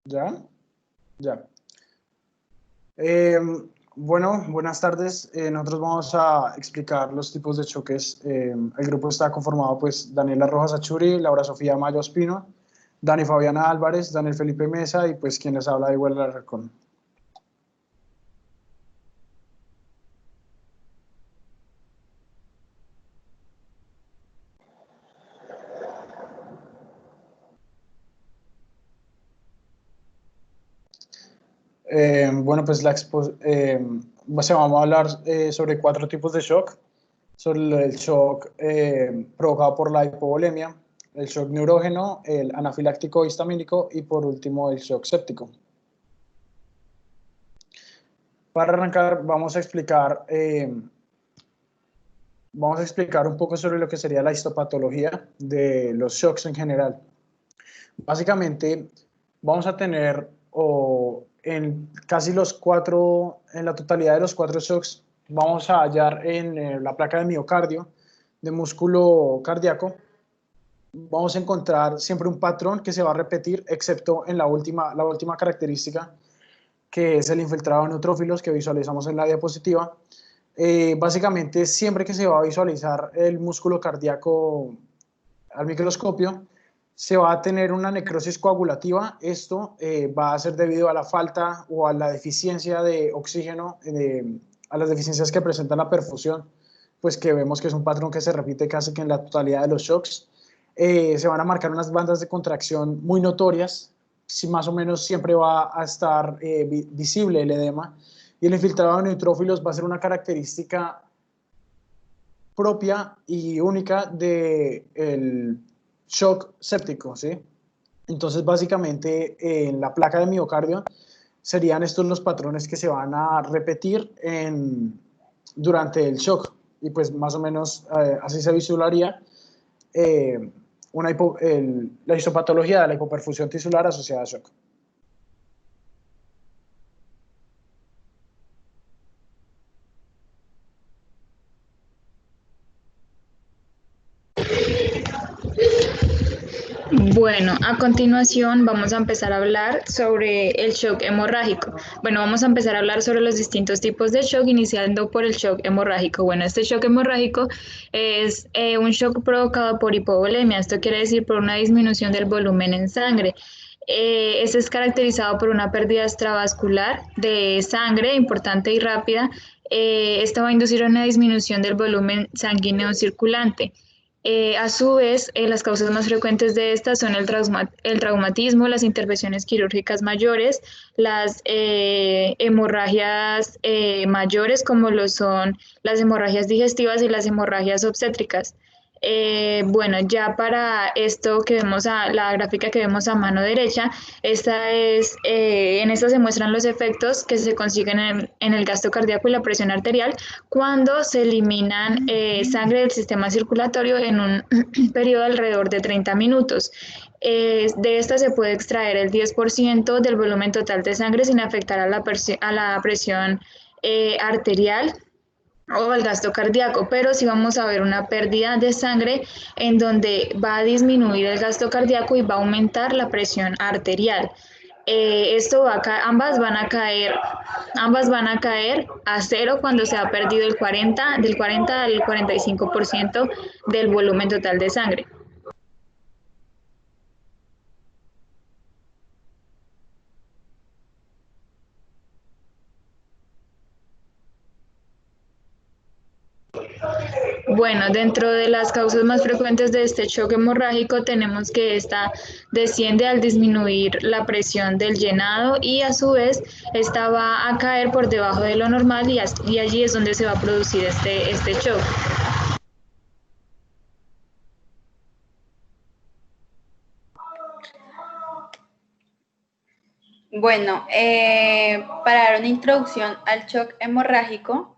¿Ya? Ya. Eh, bueno, buenas tardes. Nosotros vamos a explicar los tipos de choques. El grupo está conformado, pues, Daniela Rojas Achuri, Laura Sofía Mayo Espino, Dani Fabiana Álvarez, Daniel Felipe Mesa y, pues, quien les habla, Igual Alarcón. Bueno, pues vamos a hablar sobre 4 tipos de shock. Sobre el shock provocado por la hipovolemia, el shock neurógeno, el anafiláctico histamínico y por último el shock séptico. Para arrancar vamos a explicar un poco sobre lo que sería la histopatología de los shocks en general. Básicamente vamos a tener en la totalidad de los 4 shocks, vamos a hallar en la placa de miocardio, de músculo cardíaco, vamos a encontrar siempre un patrón que se va a repetir, excepto en la última característica, que es el infiltrado de neutrófilos que visualizamos en la diapositiva. Básicamente, siempre que se va a visualizar el músculo cardíaco al microscopio, se va a tener una necrosis coagulativa. Esto va a ser debido a la falta o a la deficiencia de oxígeno, a las deficiencias que presenta la perfusión, pues que vemos que es un patrón que se repite casi que en la totalidad de los shocks. Se van a marcar unas bandas de contracción muy notorias, si más o menos siempre va a estar visible el edema, y el infiltrado de neutrófilos va a ser una característica propia y única del shock séptico, ¿sí? Entonces, básicamente, en la placa de miocardio serían estos los patrones que se van a repetir durante el shock, y pues más o menos así se visualizaría la histopatología de la hipoperfusión tisular asociada a shock. Bueno, a continuación vamos a empezar a hablar sobre el shock hemorrágico. Bueno, vamos a empezar a hablar sobre los distintos tipos de shock, iniciando por el shock hemorrágico. Bueno, este shock hemorrágico es un shock provocado por hipovolemia. Esto quiere decir por una disminución del volumen en sangre. Este es caracterizado por una pérdida extravascular de sangre importante y rápida. Esto va a inducir una disminución del volumen sanguíneo circulante. A su vez, las causas más frecuentes de estas son el traumatismo, las intervenciones quirúrgicas mayores, las hemorragias mayores, como lo son las hemorragias digestivas y las hemorragias obstétricas. Bueno, ya para esto que vemos la gráfica que vemos a mano derecha, en esta se muestran los efectos que se consiguen en el gasto cardíaco y la presión arterial cuando se eliminan sangre del sistema circulatorio en un periodo alrededor de 30 minutos. De esta se puede extraer el 10% del volumen total de sangre sin afectar a la presión arterial o al gasto cardíaco, pero sí vamos a ver una pérdida de sangre en donde va a disminuir el gasto cardíaco y va a aumentar la presión arterial. Ambas van a caer a cero cuando se ha perdido del 40 al 45% del volumen total de sangre. Bueno, dentro de las causas más frecuentes de este shock hemorrágico tenemos que esta desciende al disminuir la presión del llenado y a su vez esta va a caer por debajo de lo normal y allí es donde se va a producir este shock. Bueno, para dar una introducción al shock hemorrágico,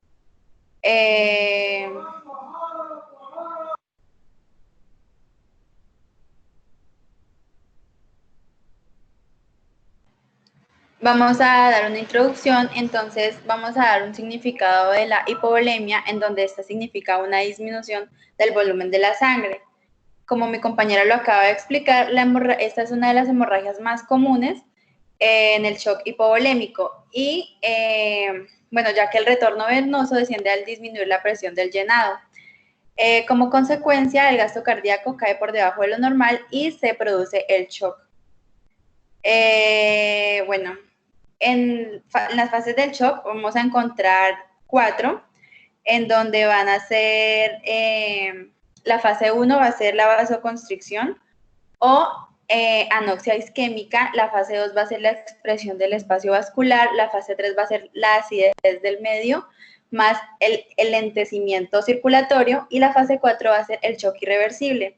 vamos a dar una introducción, entonces vamos a dar un significado de la hipovolemia, en donde esta significa una disminución del volumen de la sangre. Como mi compañera lo acaba de explicar, esta es una de las hemorragias más comunes en el shock hipovolémico y, bueno, ya que el retorno venoso desciende al disminuir la presión del llenado. Como consecuencia, el gasto cardíaco cae por debajo de lo normal y se produce el shock. Bueno, en las fases del shock vamos a encontrar 4, en donde van a ser, la fase 1 va a ser la vasoconstricción o anoxia isquémica, la fase 2 va a ser la expresión del espacio vascular, la fase 3 va a ser la acidez del medio, más el lentecimiento circulatorio, y la fase 4 va a ser el shock irreversible,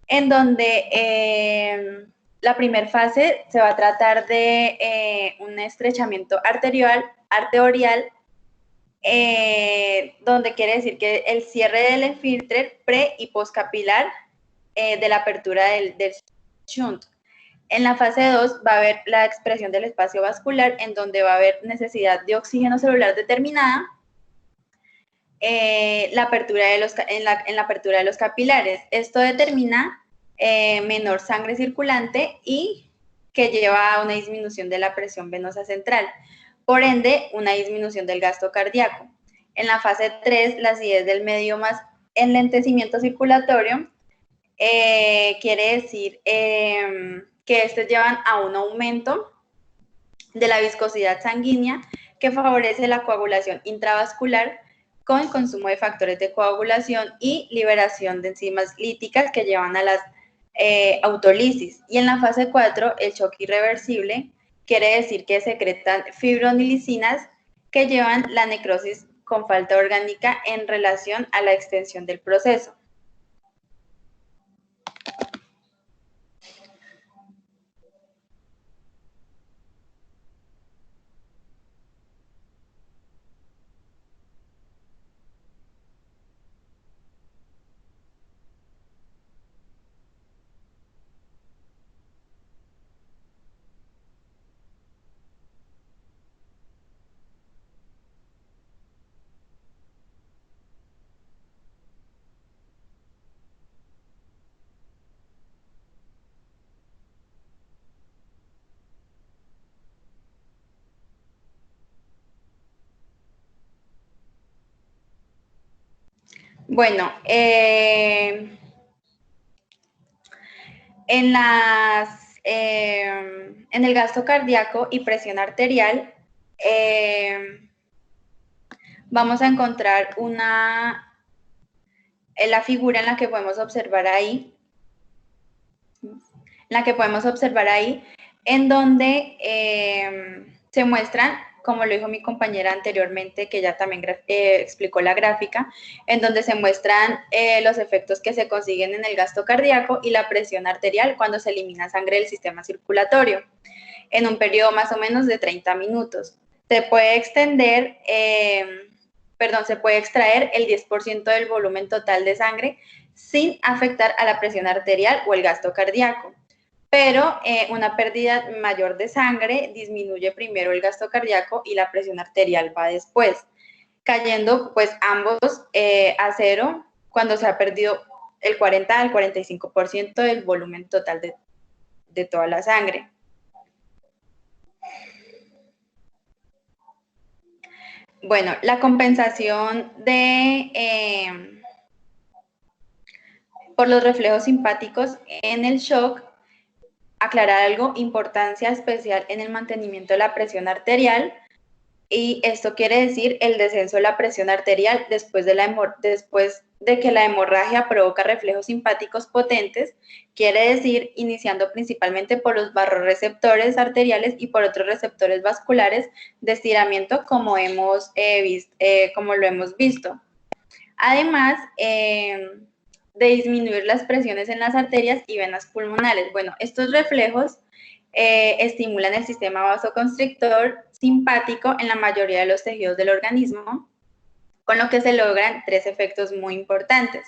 en donde la primera fase se va a tratar de un estrechamiento arterial, donde quiere decir que el cierre del esfínter pre y postcapilar de la apertura del shunt. En la fase 2 va a haber la expresión del espacio vascular, en donde va a haber necesidad de oxígeno celular determinada, la apertura de en la apertura de los capilares. Esto determina menor sangre circulante y que lleva a una disminución de la presión venosa central, por ende, una disminución del gasto cardíaco. En la fase 3, la acidez del medio más enlentecimiento circulatorio, quiere decir que estos llevan a un aumento de la viscosidad sanguínea que favorece la coagulación intravascular con el consumo de factores de coagulación y liberación de enzimas líticas que llevan a las autolisis. Y en la fase 4, el shock irreversible, quiere decir que secretan fibronilicinas que llevan la necrosis con falta orgánica en relación a la extensión del proceso. Bueno, en el gasto cardíaco y presión arterial, vamos a encontrar la figura en la que podemos observar ahí, en donde se muestran, como lo dijo mi compañera anteriormente, que ya también explicó la gráfica, en donde se muestran los efectos que se consiguen en el gasto cardíaco y la presión arterial cuando se elimina sangre del sistema circulatorio, en un periodo más o menos de 30 minutos. Se puede extraer el 10% del volumen total de sangre sin afectar a la presión arterial o el gasto cardíaco. Pero una pérdida mayor de sangre disminuye primero el gasto cardíaco y la presión arterial va después, cayendo pues ambos a cero cuando se ha perdido el 40 al 45% del volumen total de toda la sangre. Bueno, la compensación por los reflejos simpáticos en el shock, aclarar algo, importancia especial en el mantenimiento de la presión arterial, y esto quiere decir el descenso de la presión arterial después de que la hemorragia provoca reflejos simpáticos potentes, quiere decir iniciando principalmente por los vasoreceptores arteriales y por otros receptores vasculares de estiramiento como lo hemos visto. Además, de disminuir las presiones en las arterias y venas pulmonares. Bueno, estos reflejos estimulan el sistema vasoconstrictor simpático en la mayoría de los tejidos del organismo, con lo que se logran 3 efectos muy importantes,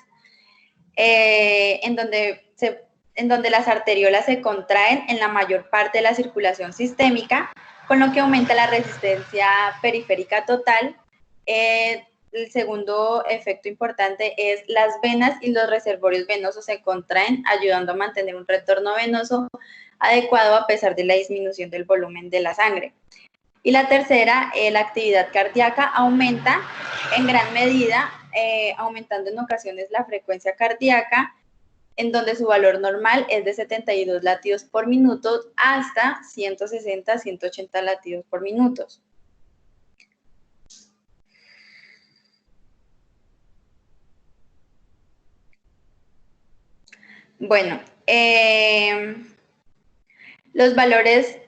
en donde las arteriolas se contraen en la mayor parte de la circulación sistémica, con lo que aumenta la resistencia periférica total, el segundo efecto importante es las venas y los reservorios venosos se contraen, ayudando a mantener un retorno venoso adecuado a pesar de la disminución del volumen de la sangre. Y la tercera, la actividad cardíaca aumenta en gran medida, aumentando en ocasiones la frecuencia cardíaca, en donde su valor normal es de 72 latidos por minuto hasta 160, 180 latidos por minuto. Bueno, los valores,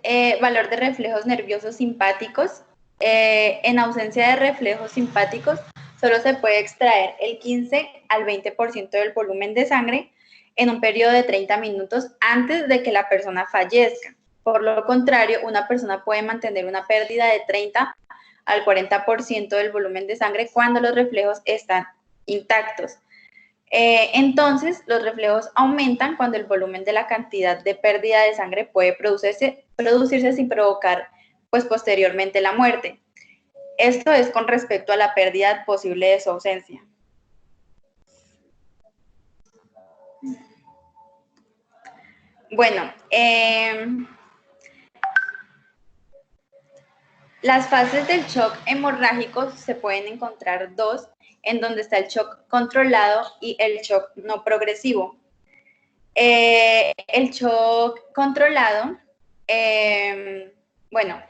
valor de reflejos nerviosos simpáticos. En ausencia de reflejos simpáticos, solo se puede extraer el 15 al 20% del volumen de sangre en un periodo de 30 minutos antes de que la persona fallezca. Por lo contrario, una persona puede mantener una pérdida de 30 al 40% del volumen de sangre cuando los reflejos están intactos. Entonces, los reflejos aumentan cuando el volumen de la cantidad de pérdida de sangre puede producirse sin provocar, pues, posteriormente la muerte. Esto es con respecto a la pérdida posible de su ausencia. Bueno, las fases del shock hemorrágico se pueden encontrar dos, en donde está el shock controlado y el shock no progresivo. El shock controlado, bueno,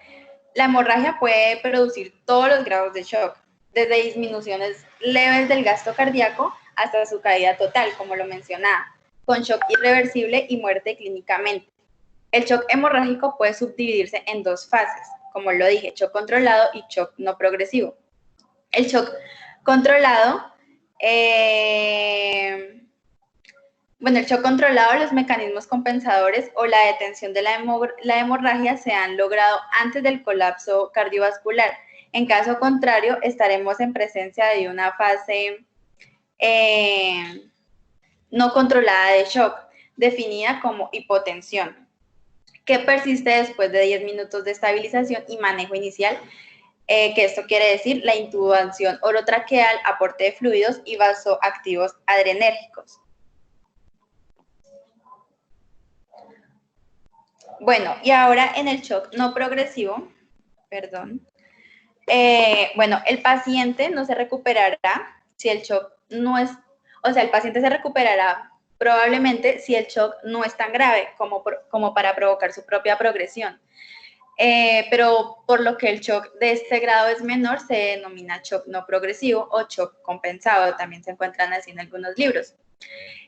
la hemorragia puede producir todos los grados de shock, desde disminuciones leves del gasto cardíaco hasta su caída total, como lo mencionaba, con shock irreversible y muerte clínicamente. El shock hemorrágico puede subdividirse en dos fases, como lo dije, shock controlado y shock no progresivo. El shock controlado, el shock controlado, los mecanismos compensadores o la detención de la hemorragia se han logrado antes del colapso cardiovascular. En caso contrario, estaremos en presencia de una fase no controlada de shock, definida como hipotensión, que persiste después de 10 minutos de estabilización y manejo inicial, que esto quiere decir la intubación orotraqueal, aporte de fluidos y vasoactivos adrenérgicos. Bueno, y ahora en el shock no progresivo, el paciente no se recuperará si el shock no es, el paciente se recuperará probablemente si el shock no es tan grave como para provocar su propia progresión. Pero por lo que el shock de este grado es menor, se denomina shock no progresivo o shock compensado, también se encuentran así en algunos libros.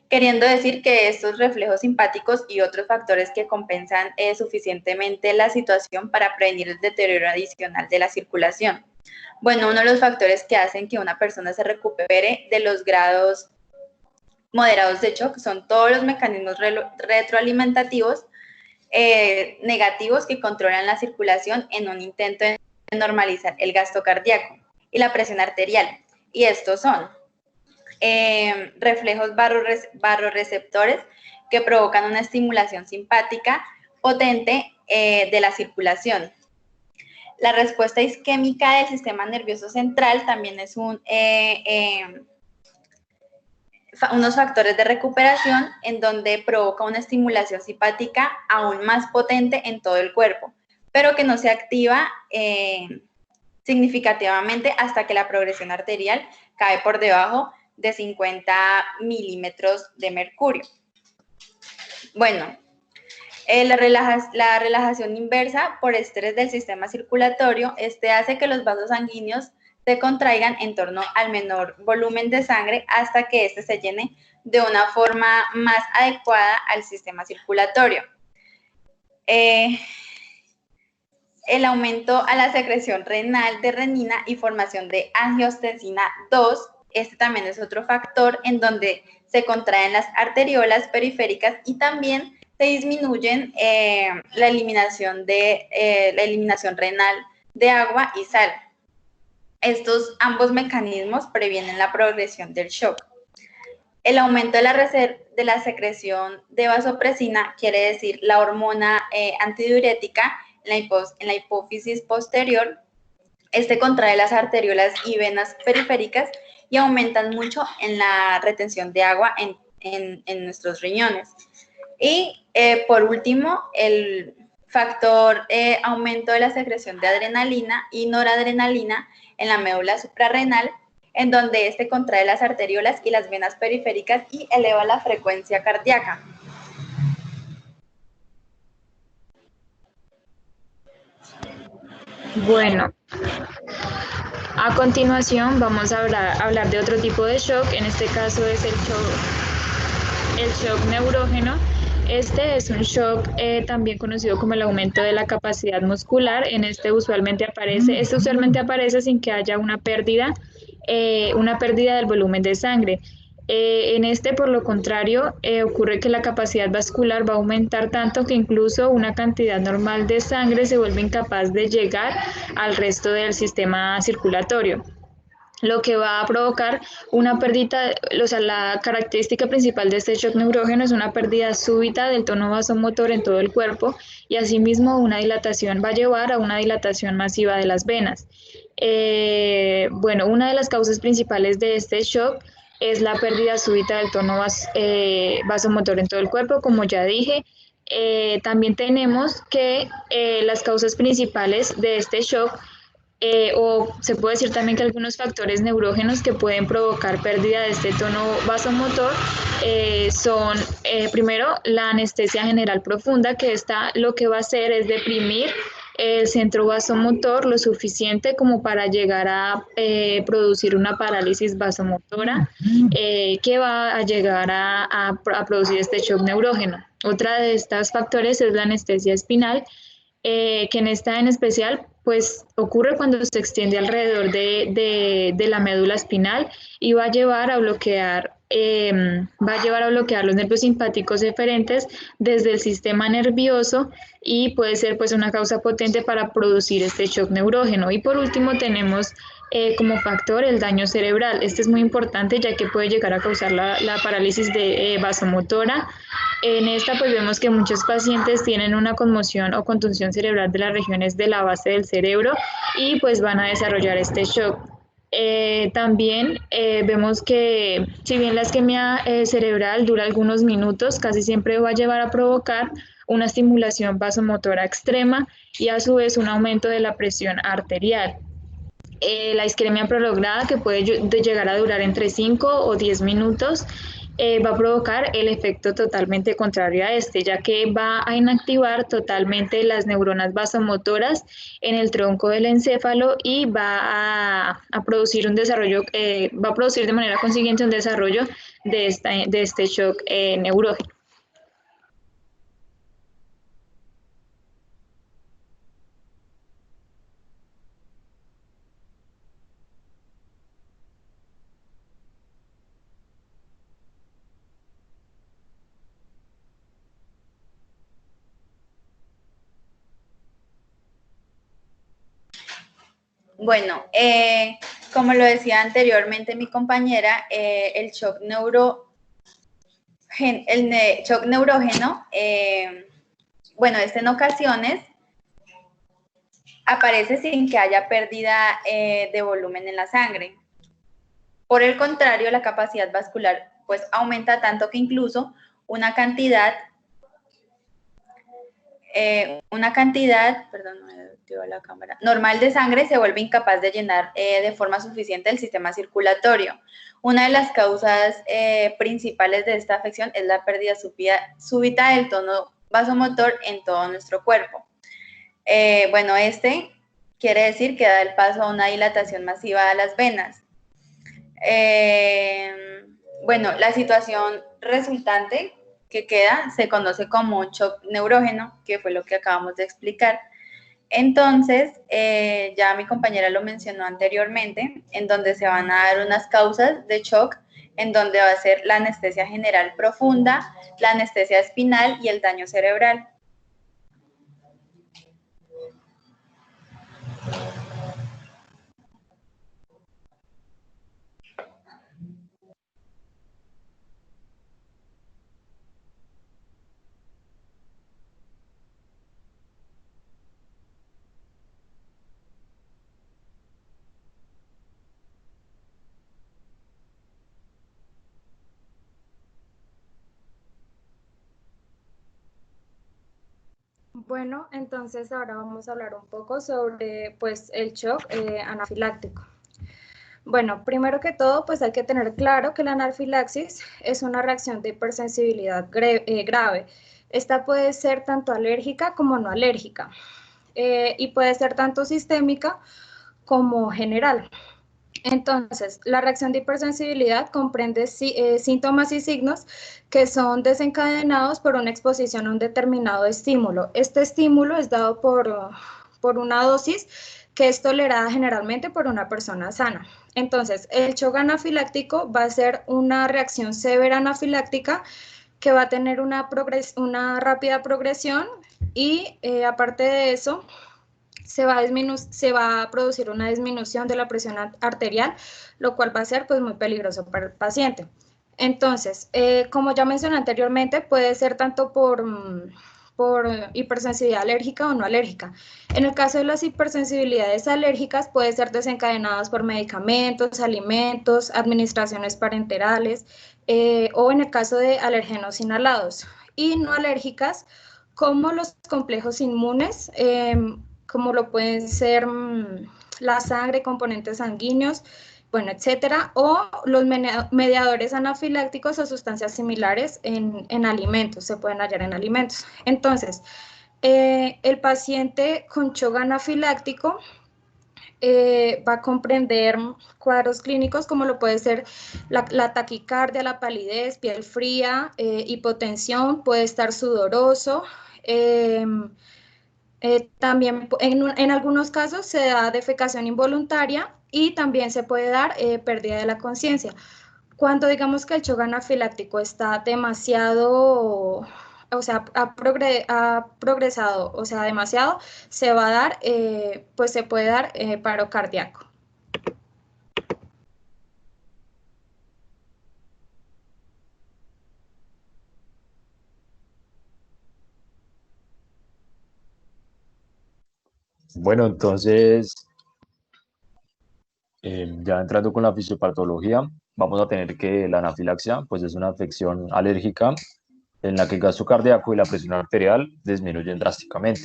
Queriendo decir que estos reflejos simpáticos y otros factores que compensan suficientemente la situación para prevenir el deterioro adicional de la circulación. Bueno, uno de los factores que hacen que una persona se recupere de los grados moderados de shock son todos los mecanismos retroalimentativos negativos que controlan la circulación en un intento de normalizar el gasto cardíaco y la presión arterial. Y estos son reflejos barroreceptores que provocan una estimulación simpática potente de la circulación. La respuesta isquémica del sistema nervioso central también es unos factores de recuperación en donde provoca una estimulación simpática aún más potente en todo el cuerpo, pero que no se activa significativamente hasta que la progresión arterial cae por debajo de 50 milímetros de mercurio. Bueno, la relajación inversa por estrés del sistema circulatorio, hace que los vasos sanguíneos se contraigan en torno al menor volumen de sangre hasta que éste se llene de una forma más adecuada al sistema circulatorio. El aumento a la secreción renal de renina y formación de angiotensina 2, este también es otro factor en donde se contraen las arteriolas periféricas y también se disminuyen la eliminación renal de agua y sal. Estos ambos mecanismos previenen la progresión del shock. El aumento de la secreción de vasopresina, quiere decir la hormona antidiurética en la hipófisis posterior, Este contrae las arteriolas y venas periféricas y aumentan mucho en la retención de agua en nuestros riñones. Y por último, el factor aumento de la secreción de adrenalina y noradrenalina en la médula suprarrenal, en donde este contrae las arteriolas y las venas periféricas y eleva la frecuencia cardíaca. Bueno, a continuación vamos a hablar de otro tipo de shock, en este caso es el shock neurógeno. Este es un shock también conocido como el aumento de la capacidad muscular. Este usualmente aparece sin que haya una pérdida del volumen de sangre. En este, por lo contrario, ocurre que la capacidad vascular va a aumentar tanto que incluso una cantidad normal de sangre se vuelve incapaz de llegar al resto del sistema circulatorio, lo que va a provocar una pérdida, o sea, la característica principal de este shock neurógeno es una pérdida súbita del tono vasomotor en todo el cuerpo y asimismo va a llevar a una dilatación masiva de las venas. Bueno, una de las causas principales de este shock es la pérdida súbita del tono vasomotor en todo el cuerpo, como ya dije. También tenemos que las causas principales de este shock o se puede decir también que algunos factores neurógenos que pueden provocar pérdida de este tono vasomotor son, primero, la anestesia general profunda, que lo que va a hacer es deprimir el centro vasomotor lo suficiente como para llegar a producir una parálisis vasomotora que va a llegar a producir este shock neurógeno. Otra de estos factores es la anestesia espinal, que en esta en especial pues ocurre cuando se extiende alrededor de la médula espinal y va a llevar a bloquear los nervios simpáticos eferentes desde el sistema nervioso y puede ser pues una causa potente para producir este shock neurógeno. Y por último tenemos como factor el daño cerebral. Este es muy importante ya que puede llegar a causar la parálisis vasomotora. En esta pues vemos que muchos pacientes tienen una conmoción o contusión cerebral de las regiones de la base del cerebro y pues van a desarrollar este shock. También vemos que si bien la isquemia cerebral dura algunos minutos, casi siempre va a llevar a provocar una estimulación vasomotora extrema y a su vez un aumento de la presión arterial. La isquemia prolongada, que puede llegar a durar entre 5 o 10 minutos, va a provocar el efecto totalmente contrario a este, ya que va a inactivar totalmente las neuronas vasomotoras en el tronco del encéfalo y va a producir un desarrollo, va a producir de manera consiguiente un desarrollo de este shock neurógeno. Bueno, como lo decía anteriormente mi compañera, el shock neurógeno, bueno, en ocasiones aparece sin que haya pérdida de volumen en la sangre. Por el contrario, la capacidad vascular pues aumenta tanto que incluso una cantidad, normal de sangre se vuelve incapaz de llenar de forma suficiente el sistema circulatorio. Una de las causas principales de esta afección es la pérdida súbita del tono vasomotor en todo nuestro cuerpo. Bueno, quiere decir que da el paso a una dilatación masiva de las venas. Bueno, la situación resultante que queda se conoce como un shock neurógeno, que fue lo que acabamos de explicar. Entonces, ya mi compañera lo mencionó anteriormente, en donde se van a dar unas causas de shock, en donde va a ser la anestesia general profunda, la anestesia espinal y el daño cerebral. Bueno, entonces ahora vamos a hablar un poco sobre pues, el shock anafiláctico. Bueno, primero que todo, pues hay que tener claro que la anafilaxis es una reacción de hipersensibilidad grave. Esta puede ser tanto alérgica como no alérgica y puede ser tanto sistémica como general. Entonces, la reacción de hipersensibilidad comprende síntomas y signos que son desencadenados por una exposición a un determinado estímulo. Este estímulo es dado por una dosis que es tolerada generalmente por una persona sana. Entonces, el shock anafiláctico va a ser una reacción severa anafiláctica que va a tener una rápida progresión y aparte de eso, se va a producir una disminución de la presión arterial, lo cual va a ser pues, muy peligroso para el paciente. Entonces, como ya mencioné anteriormente, puede ser tanto por hipersensibilidad alérgica o no alérgica. En el caso de las hipersensibilidades alérgicas, puede ser desencadenadas por medicamentos, alimentos, administraciones parenterales o en el caso de alérgenos inhalados. Y no alérgicas, como los complejos inmunes, como lo pueden ser la sangre, componentes sanguíneos, bueno, etcétera, o los mediadores anafilácticos o sustancias similares en alimentos, se pueden hallar en alimentos. Entonces, el paciente con shock anafiláctico va a comprender cuadros clínicos como lo puede ser la taquicardia, la palidez, piel fría, hipotensión, puede estar sudoroso, también en algunos casos se da defecación involuntaria y también se puede dar pérdida de la conciencia. Cuando digamos que el shock anafiláctico está demasiado, o sea, ha progresado, o sea, demasiado, se va a dar, pues se puede dar paro cardíaco. Bueno, entonces, ya entrando con la fisiopatología, vamos a tener que la anafilaxia, pues es una afección alérgica en la que el gasto cardíaco y la presión arterial disminuyen drásticamente.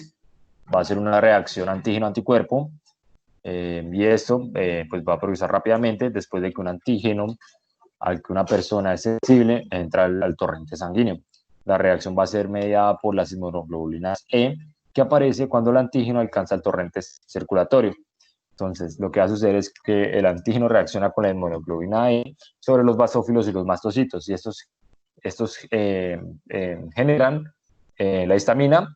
Va a ser una reacción antígeno-anticuerpo y esto pues va a progresar rápidamente después de que un antígeno al que una persona es sensible entra al torrente sanguíneo. La reacción va a ser mediada por las inmunoglobulinas E, que aparece cuando el antígeno alcanza el torrente circulatorio. Entonces, lo que va a suceder es que el antígeno reacciona con la inmunoglobulina E sobre los basófilos y los mastocitos, y estos generan la histamina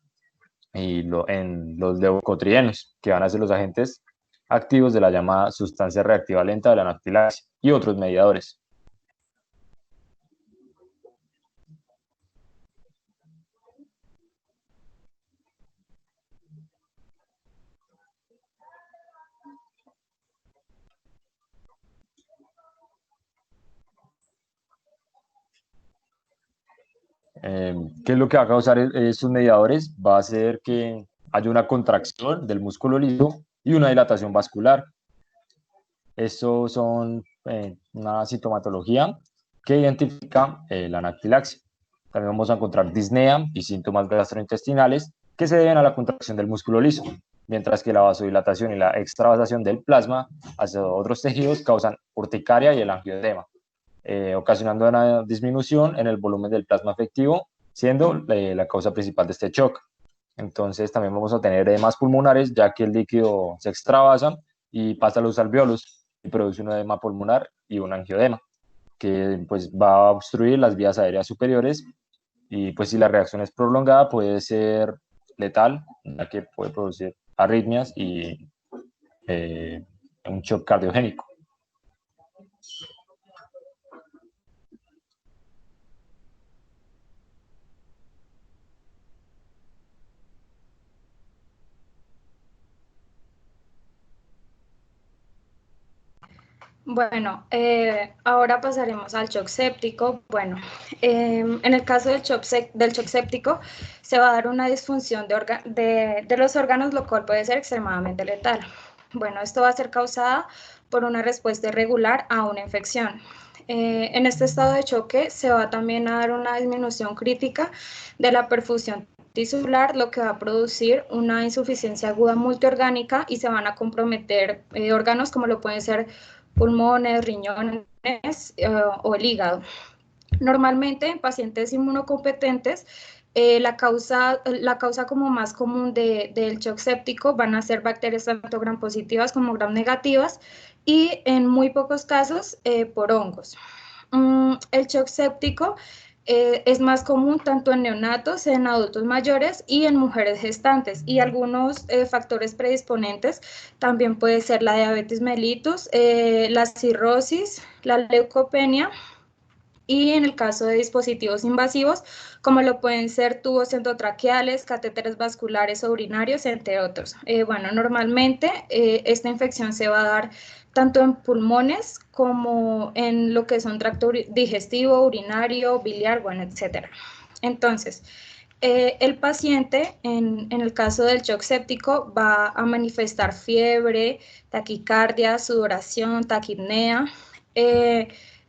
y en los leucotrienos, que van a ser los agentes activos de la llamada sustancia reactiva lenta de la anafilaxia y otros mediadores. ¿Qué es lo que va a causar estos mediadores? Va a hacer que haya una contracción del músculo liso y una dilatación vascular. Estos son una sintomatología que identifica la anafilaxia. También vamos a encontrar disnea y síntomas gastrointestinales que se deben a la contracción del músculo liso, mientras que la vasodilatación y la extravasación del plasma hacia otros tejidos causan urticaria y el angioedema, ocasionando una disminución en el volumen del plasma efectivo, siendo la causa principal de este shock. Entonces también vamos a tener edemas pulmonares, ya que el líquido se extravasa y pasa a los alveolos y produce un edema pulmonar y un angioedema, que pues va a obstruir las vías aéreas superiores y pues si la reacción es prolongada puede ser letal, ya que puede producir arritmias y un shock cardiogénico. Bueno, ahora pasaremos al shock séptico. Bueno, en el caso del shock séptico se va a dar una disfunción de los órganos, lo cual puede ser extremadamente letal. Bueno, esto va a ser causada por una respuesta irregular a una infección. En este estado de choque se va también a dar una disminución crítica de la perfusión tisular, lo que va a producir una insuficiencia aguda multiorgánica y se van a comprometer órganos como lo pueden ser pulmones, riñones o el hígado. Normalmente en pacientes inmunocompetentes, la causa como más común del shock séptico van a ser bacterias tanto gram positivas como gram negativas y en muy pocos casos por hongos. El shock séptico es más común tanto en neonatos, en adultos mayores y en mujeres gestantes. Y algunos factores predisponentes también puede ser la diabetes mellitus, la cirrosis, la leucopenia, y en el caso de dispositivos invasivos, como lo pueden ser tubos endotraqueales, catéteres vasculares o urinarios, entre otros. Bueno, normalmente esta infección se va a dar tanto en pulmones como en lo que son tracto digestivo, urinario, biliar, bueno, etcétera. Entonces, el paciente, en el caso del shock séptico, va a manifestar fiebre, taquicardia, sudoración, taquipnea.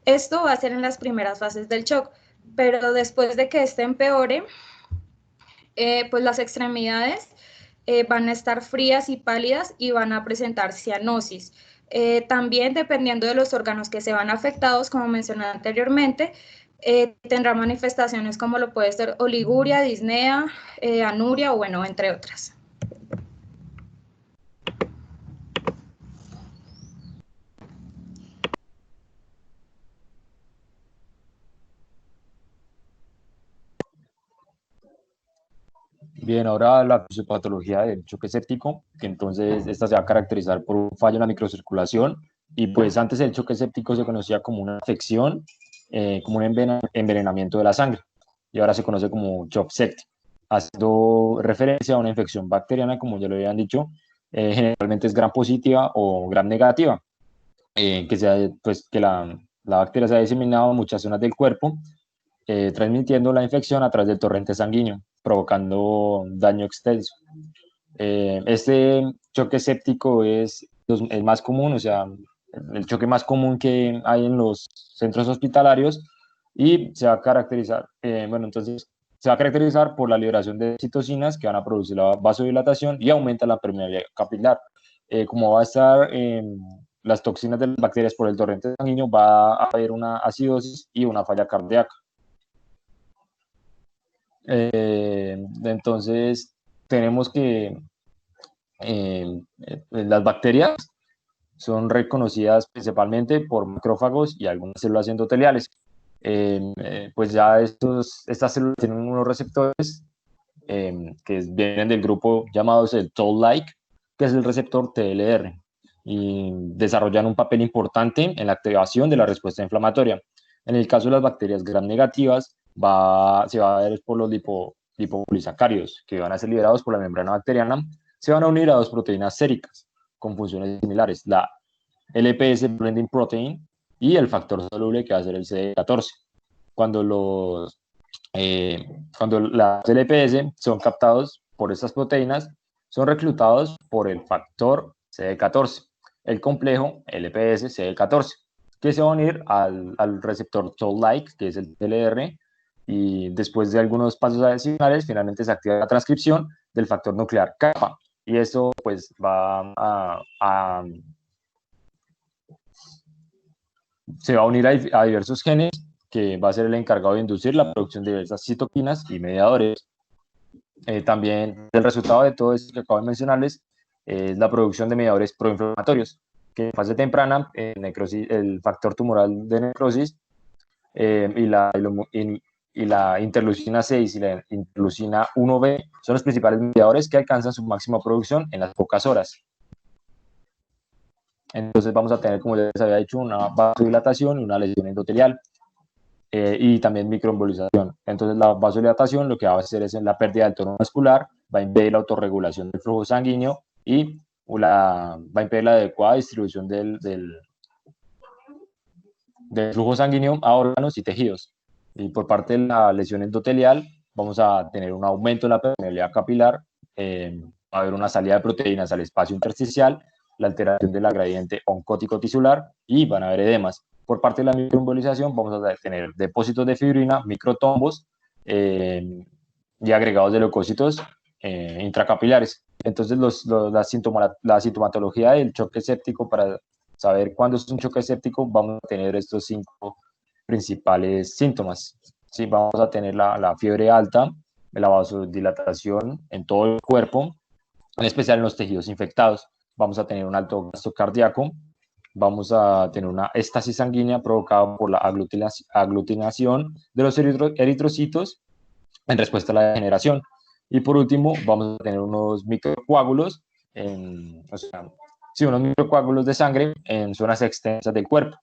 Esto va a ser en las primeras fases del shock, pero después de que este empeore, pues las extremidades van a estar frías y pálidas y van a presentar cianosis. También dependiendo de los órganos que se van afectados, como mencioné anteriormente, tendrá manifestaciones como lo puede ser oliguria, disnea, anuria o bueno, entre otras. Bien, ahora la fisiopatología del choque séptico, que entonces esta se va a caracterizar por un fallo en la microcirculación y pues antes el choque séptico se conocía como una infección, como un envenenamiento de la sangre y ahora se conoce como shock séptico, haciendo referencia a una infección bacteriana, como ya lo habían dicho, generalmente es gram positiva o gram negativa, pues, que la bacteria se ha diseminado en muchas zonas del cuerpo, transmitiendo la infección a través del torrente sanguíneo, provocando daño extenso. Este choque séptico es el más común, o sea, el choque más común que hay en los centros hospitalarios y se va a caracterizar, entonces se va a caracterizar por la liberación de citocinas que van a producir la vasodilatación y aumenta la permeabilidad capilar. Como va a estar las toxinas de las bacterias por el torrente sanguíneo, va a haber una acidosis y una falla cardíaca. Entonces, tenemos que las bacterias son reconocidas principalmente por macrófagos y algunas células endoteliales. Pues ya estas células tienen unos receptores que vienen del grupo llamados el Toll-like, que es el receptor TLR, y desarrollan un papel importante en la activación de la respuesta inflamatoria. En el caso de las bacterias gram negativas, se va a ver por los lipopolisacáridos que van a ser liberados por la membrana bacteriana, se van a unir a dos proteínas séricas con funciones similares, la LPS blending protein y el factor soluble que va a ser el CD14. Cuando las LPS son captados por estas proteínas, son reclutados por el factor CD14, el complejo LPS-CD14, que se va a unir al receptor Toll-like, que es el TLR, y después de algunos pasos adicionales, finalmente se activa la transcripción del factor nuclear kappa, y esto pues se va a unir a diversos genes que va a ser el encargado de inducir la producción de diversas citoquinas y mediadores. También el resultado de todo esto que acabo de mencionarles es la producción de mediadores proinflamatorios, que en fase temprana el factor tumoral de necrosis y la interleucina 6 y la interleucina 1B son los principales mediadores que alcanzan su máxima producción en las pocas horas. Entonces vamos a tener, como les había dicho, una vasodilatación y una lesión endotelial y también microembolización. Entonces la vasodilatación lo que va a hacer es en la pérdida del tono muscular, va a impedir la autorregulación del flujo sanguíneo y va a impedir la adecuada distribución del flujo sanguíneo a órganos y tejidos. Y por parte de la lesión endotelial vamos a tener un aumento de la permeabilidad capilar, va a haber una salida de proteínas al espacio intersticial, la alteración de la gradiente oncótico tisular y van a haber edemas. Por parte de la microembolización vamos a tener depósitos de fibrina, microtombos, y agregados de leucocitos intracapilares. Entonces, la sintomatología del choque séptico, para saber cuándo es un choque séptico, vamos a tener estos 5 principales síntomas. Sí, vamos a tener la fiebre alta, la vasodilatación en todo el cuerpo, en especial en los tejidos infectados. Vamos a tener un alto gasto cardíaco, vamos a tener una éstasis sanguínea provocada por la aglutinación de los eritrocitos en respuesta a la degeneración. Y por último, vamos a tener unos microcoágulos, unos microcoágulos de sangre en zonas extensas del cuerpo.